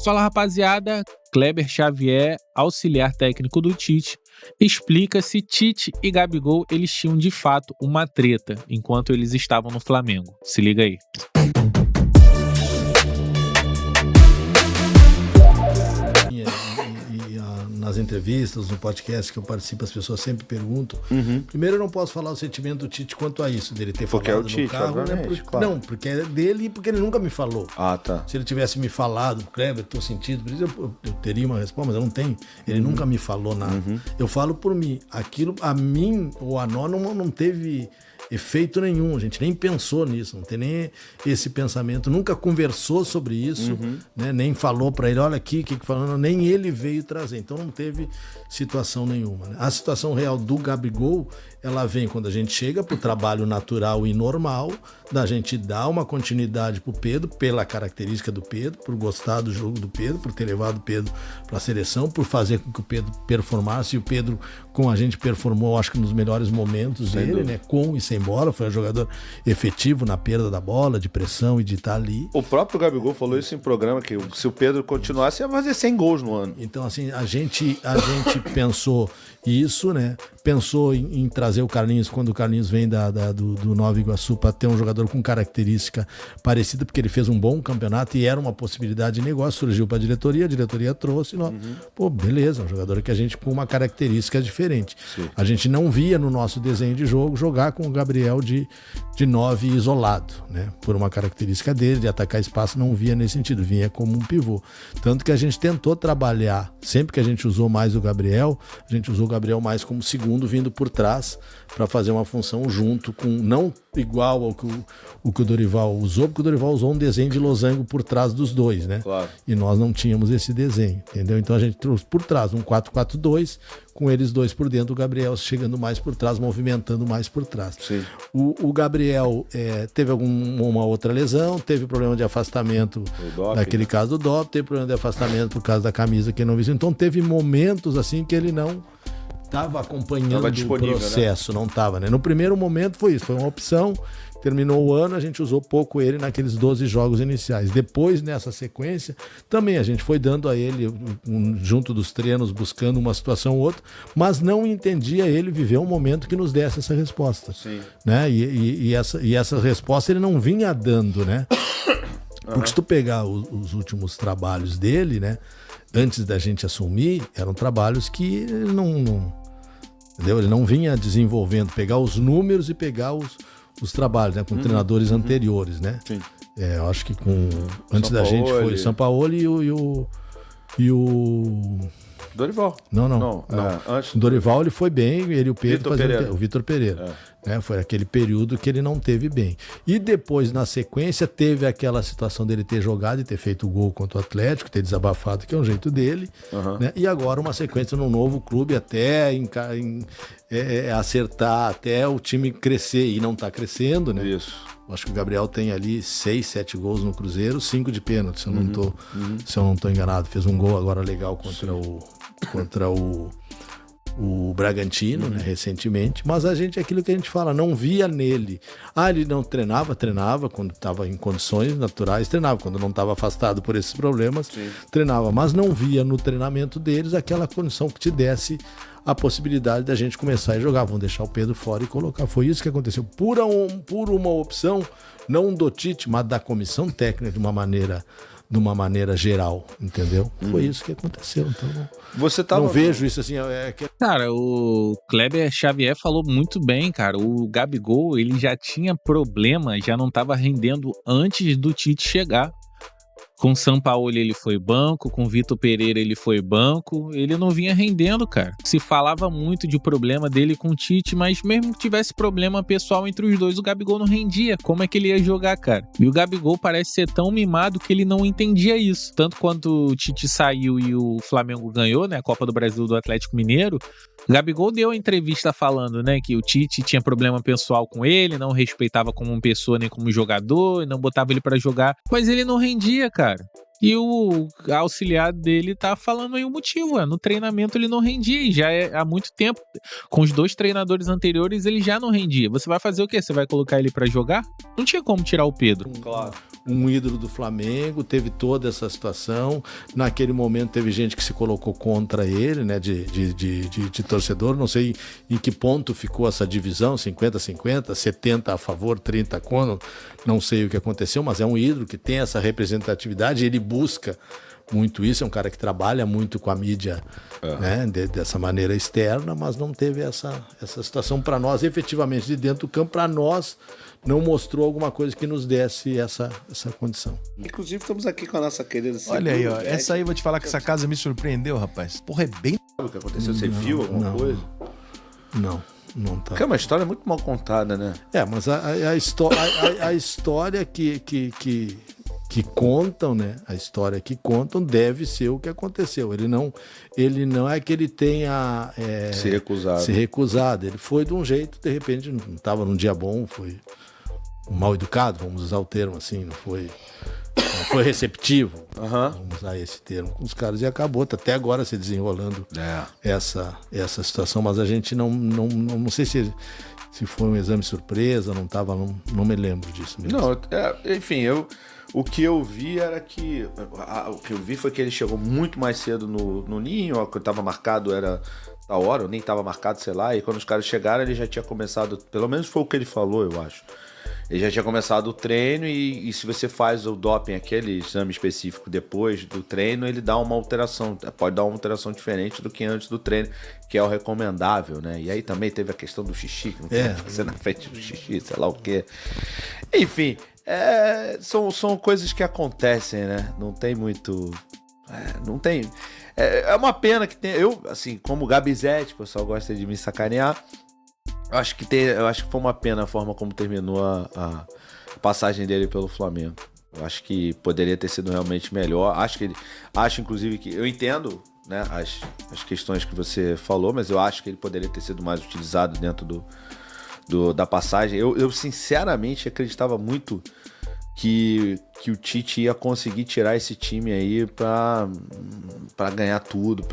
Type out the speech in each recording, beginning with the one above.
Fala, rapaziada, Kleber Xavier, auxiliar técnico do Tite, explica se Tite e Gabigol eles tinham de fato uma treta enquanto eles estavam no Flamengo. Se liga aí. Nas entrevistas, no podcast que eu participo, as pessoas sempre perguntam. Primeiro, eu não posso falar o sentimento do Tite quanto a isso, dele ter porque falado é o Tite, no carro, né? claro. Não, porque é dele e porque ele nunca me falou. Ah, tá. Se ele tivesse me falado, Kleber, tô sentindo, por isso eu teria uma resposta, mas eu não tenho. Ele nunca me falou nada. Eu falo por mim. Aquilo, a mim ou a nós, não teve efeito nenhum, a gente nem pensou nisso, não tem nem esse pensamento, nunca conversou sobre isso, né? Nem falou para ele, olha aqui, o que falando, nem ele veio trazer, então não teve situação nenhuma, né? A situação real do Gabigol, ela vem quando a gente chega pro trabalho natural e normal, da gente dar uma continuidade pro Pedro, pela característica do Pedro, por gostar do jogo do Pedro, por ter levado o Pedro para a seleção, por fazer com que o Pedro performasse, e o Pedro com a gente performou, acho que nos melhores momentos dele, né? Com e sem bola, foi um jogador efetivo na perda da bola, de pressão e de estar ali. O próprio Gabigol falou isso em programa, que se o Pedro continuasse, ia fazer 100 gols no ano. Então, assim, a gente pensou isso, né? Pensou em trazer o Carlinhos, quando o Carlinhos vem do Nova Iguaçu, para ter um jogador com característica parecida, porque ele fez um bom campeonato e era uma possibilidade de negócio, surgiu para a diretoria trouxe, pô, beleza, um jogador que a gente com uma característica diferente. Sim. A gente não via no nosso desenho de jogo jogar com o Gabriel de 9 isolado, né? Por uma característica dele, de atacar espaço, não via nesse sentido, vinha como um pivô. Tanto que a gente tentou trabalhar, sempre que a gente usou mais o Gabriel, a gente usou o Gabriel mais como segundo, vindo por trás, para fazer uma função junto com, não igual ao que o Dorival usou, porque o Dorival usou um desenho de losango por trás dos dois, né? Claro. E nós não tínhamos esse desenho, entendeu? Então a gente trouxe por trás um 4-4-2, com eles dois por dentro, o Gabriel chegando mais por trás, movimentando mais por trás. Sim. O Gabriel teve uma outra lesão, teve problema de afastamento, naquele caso do doping, teve problema de afastamento por causa da camisa que ele não vestiu. Então teve momentos assim que ele não estava acompanhando o processo, né? Não estava, né? No primeiro momento foi isso, foi uma opção, terminou o ano, a gente usou pouco ele naqueles 12 jogos iniciais. Depois, nessa sequência, também a gente foi dando a ele, junto dos treinos, buscando uma situação ou outra, mas não entendia ele viver um momento que nos desse essa resposta. Sim. Né? E essa resposta ele não vinha dando, né? Porque se tu pegar os últimos trabalhos dele, né? Antes da gente assumir, eram trabalhos que ele entendeu? Ele não vinha desenvolvendo, pegar os números e pegar os trabalhos, né? Com treinadores anteriores, né? Sim. Eu acho que antes da gente foi o Sampaoli e o Dorival. Não. Antes o Dorival ele foi bem, ele e o Pedro o Vitor Pereira. Né? Foi aquele período que ele não teve bem. E depois, na sequência, teve aquela situação dele ter jogado e ter feito o gol contra o Atlético, ter desabafado, que é um jeito dele. Né? E agora uma sequência num novo clube até acertar, até o time crescer. E não está crescendo, né? Isso. Acho que o Gabriel tem ali 6, 7 gols no Cruzeiro, 5 de pênalti, se eu não tô enganado. Fez um gol agora legal contra o Bragantino, né, recentemente, mas a gente, aquilo que a gente fala, não via nele. Ele não treinava quando estava em condições naturais, treinava, quando não estava afastado por esses problemas, treinava, mas não via no treinamento deles aquela condição que te desse a possibilidade da gente começar a jogar. Vamos deixar o Pedro fora e colocar. Foi isso que aconteceu. Por uma opção, não do Tite, mas da comissão técnica de uma maneira geral, entendeu? Foi isso que aconteceu. Então, não vejo isso assim. Cara, o Kleber Xavier falou muito bem, cara. O Gabigol, ele já tinha problema, já não estava rendendo antes do Tite chegar. Com o Sampaoli ele foi banco, com o Vitor Pereira ele foi banco, ele não vinha rendendo, cara. Se falava muito de problema dele com o Tite, mas mesmo que tivesse problema pessoal entre os dois, o Gabigol não rendia. Como é que ele ia jogar, cara? E o Gabigol parece ser tão mimado que ele não entendia isso. Tanto quando o Tite saiu e o Flamengo ganhou, né, a Copa do Brasil do Atlético Mineiro, o Gabigol deu a entrevista falando, né, que o Tite tinha problema pessoal com ele, não respeitava como pessoa nem como jogador, não botava ele pra jogar, mas ele não rendia, cara. E o auxiliar dele tá falando aí o motivo, no treinamento ele não rendia, e já é há muito tempo. Com os 2 treinadores anteriores ele já não rendia. Você vai fazer o quê? Você vai colocar ele pra jogar? Não tinha como tirar o Pedro. Claro. Um ídolo do Flamengo, teve toda essa situação. Naquele momento teve gente que se colocou contra ele, né, de torcedor. Não sei em que ponto ficou essa divisão, 50-50, 70 a favor, 30 contra. Não sei o que aconteceu, mas é um ídolo que tem essa representatividade, ele busca muito isso, é um cara que trabalha muito com a mídia, né, dessa maneira externa, mas não teve essa situação para nós, efetivamente, de dentro do campo, para nós, não mostrou alguma coisa que nos desse essa condição. Inclusive, estamos aqui com a nossa querida... Olha aí, ó, essa aí vou te falar que essa casa me surpreendeu, rapaz. Porra, é bem... O que aconteceu? Você viu alguma coisa? Não tá. Porque é uma história muito mal contada, né? Mas a história que contam, né? A história que contam deve ser o que aconteceu. Ele não é que ele tenha se recusado. Ele foi de um jeito, de repente, não estava num dia bom, foi mal educado, vamos usar o termo assim, não foi receptivo, vamos usar esse termo com os caras, e acabou até agora se desenrolando essa situação, mas a gente não sei se foi um exame surpresa, não me lembro disso mesmo. Não, enfim, o que eu vi era que... O que eu vi foi que ele chegou muito mais cedo no ninho, o que estava marcado era da hora, ou nem estava marcado, sei lá, e quando os caras chegaram ele já tinha começado, pelo menos foi o que ele falou, eu acho. Ele já tinha começado o treino e se você faz o doping, aquele exame específico depois do treino, ele dá uma alteração, pode dar uma alteração diferente do que antes do treino, que é o recomendável, né? E aí também teve a questão do xixi, que não quer fazer na frente do xixi, sei lá o quê. Enfim, são coisas que acontecem, né? Não tem muito... não tem... É uma pena que tem... Eu, assim, como Gabizete, o pessoal gosta de me sacanear, eu acho que foi uma pena a forma como terminou a passagem dele pelo Flamengo. Eu acho que poderia ter sido realmente melhor. Acho inclusive que... Eu entendo, né, as questões que você falou, mas eu acho que ele poderia ter sido mais utilizado dentro da passagem. Eu sinceramente acreditava muito que o Tite ia conseguir tirar esse time aí pra ganhar tudo.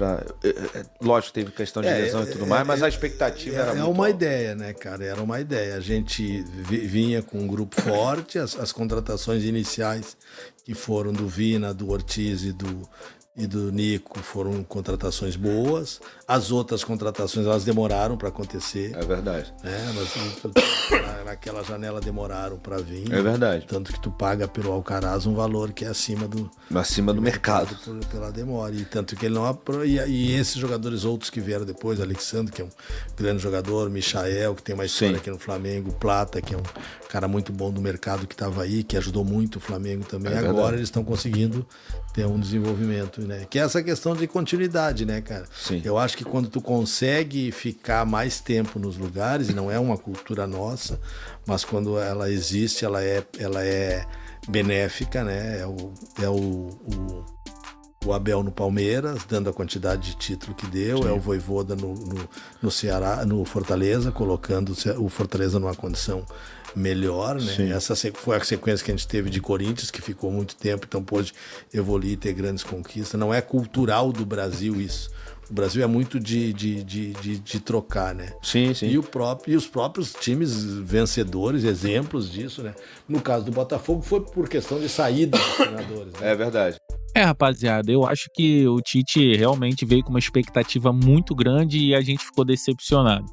Lógico, teve questão de lesão e tudo mais, mas a expectativa era muito uma alta. Ideia, né, cara? Era uma ideia. A gente vinha com um grupo forte, as contratações iniciais que foram do Vina, do Ortiz e do Nico foram contratações boas. As outras contratações, elas demoraram para acontecer. É verdade. Naquela janela demoraram para vir. É verdade. Tanto que tu paga pelo Alcaraz um valor que é acima do mercado. Pela demora. E tanto que ele não... E esses jogadores outros que vieram depois, Alexandre, que é um grande jogador, Michael, que tem uma história aqui no Flamengo, Plata, que é um cara muito bom do mercado que estava aí, que ajudou muito o Flamengo também. Agora eles estão conseguindo ter um desenvolvimento, né? Que é essa questão de continuidade, né, cara? Sim. Eu acho que quando tu consegue ficar mais tempo nos lugares, e não é uma cultura nossa, mas quando ela existe, ela é benéfica, né? O Abel no Palmeiras, dando a quantidade de título que deu, é o Vojvoda no Ceará, no Fortaleza, colocando o Fortaleza numa condição melhor, né? Sim. Essa foi a sequência que a gente teve de Corinthians, que ficou muito tempo, então pôde evoluir e ter grandes conquistas. Não é cultural do Brasil isso. O Brasil é muito de trocar, né? Sim, sim. E os próprios times vencedores, exemplos disso, né? No caso do Botafogo, foi por questão de saída dos treinadores. Né? É verdade. Rapaziada, eu acho que o Tite realmente veio com uma expectativa muito grande e a gente ficou decepcionado.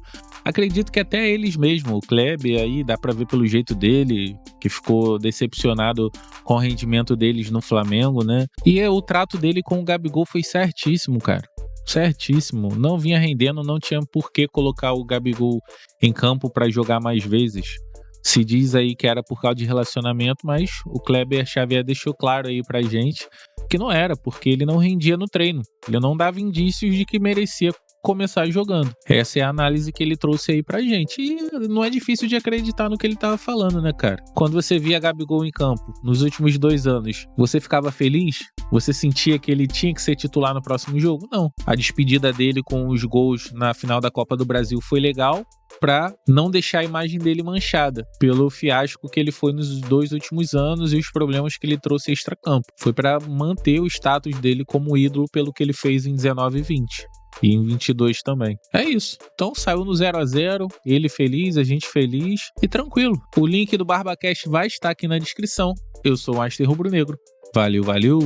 Acredito que até eles mesmo, o Kleber aí, dá pra ver pelo jeito dele, que ficou decepcionado com o rendimento deles no Flamengo, né? E o trato dele com o Gabigol foi certíssimo, cara. Certíssimo. Não vinha rendendo, não tinha por que colocar o Gabigol em campo pra jogar mais vezes. Se diz aí que era por causa de relacionamento, mas o Kleber Xavier deixou claro aí pra gente que não era, porque ele não rendia no treino. Ele não dava indícios de que merecia começar jogando. Essa é a análise que ele trouxe aí pra gente. E não é difícil de acreditar no que ele tava falando, né, cara? Quando você via Gabigol em campo nos últimos 2 anos, você ficava feliz? Você sentia que ele tinha que ser titular no próximo jogo? Não. A despedida dele com os gols na final da Copa do Brasil foi legal, para não deixar a imagem dele manchada pelo fiasco que ele foi nos 2 últimos anos e os problemas que ele trouxe extracampo. Foi para manter o status dele como ídolo pelo que ele fez em 19 e 20. E em 22 também. É isso. Então saiu no 0-0, ele feliz, a gente feliz e tranquilo. O link do BarbaCast vai estar aqui na descrição. Eu sou o Master Rubro Negro. Valeu, valeu!